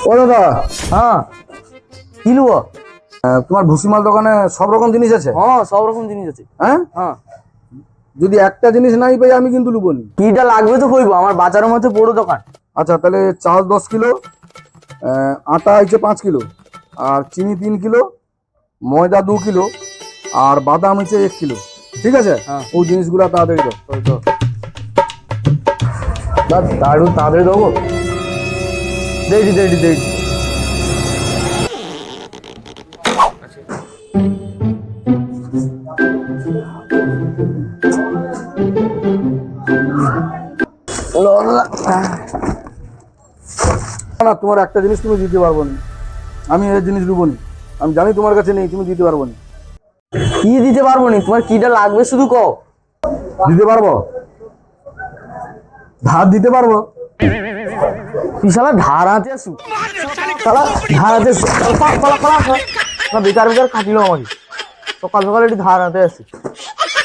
ও দাদা, হ্যাঁ কি নেবো? তোমার ভুসিমাল দোকানে সব রকম জিনিস আছে? হ্যাঁ সব রকম জিনিস আছে। হ্যাঁ, হ্যাঁ যদি একটা জিনিস নাই পাই আমি কিন্তু লুবো নি। কিটা লাগবে তো কইবো, আমার বাজারের মধ্যে বড় দোকান। আচ্ছা, তাহলে চাল 10 কিলো, আটা হচ্ছে 5 কিলো, আর চিনি 3 কিলো, ময়দা 2 কিলো, আর বাদাম হচ্ছে 1 কিলো। ঠিক আছে, হ্যাঁ। ওই জিনিসগুলো তাড়াতাড়ি দাও। দারু তাড়াতাড়ি দেবো। দেখি দেখি দেখি। না, তোমার একটা জিনিস তুমি দিতে পারবো না, আমি এই জিনিস লুবো নি। আমি জানি তোমার কাছে নেই, তুমি দিতে পারবো না। কি দিতে পারবো নি? তোমার কিটা লাগবে শুধু কও। দিতে পারবো, ধার দিতে পারবো। তুই শালা ধার হাতে আসু, শালা ধার হাতে আসু। পালা পালা পালা, বেকার বেকার কাটিলো আমাকে। সকাল সকাল একটু ধার হাতে আসি।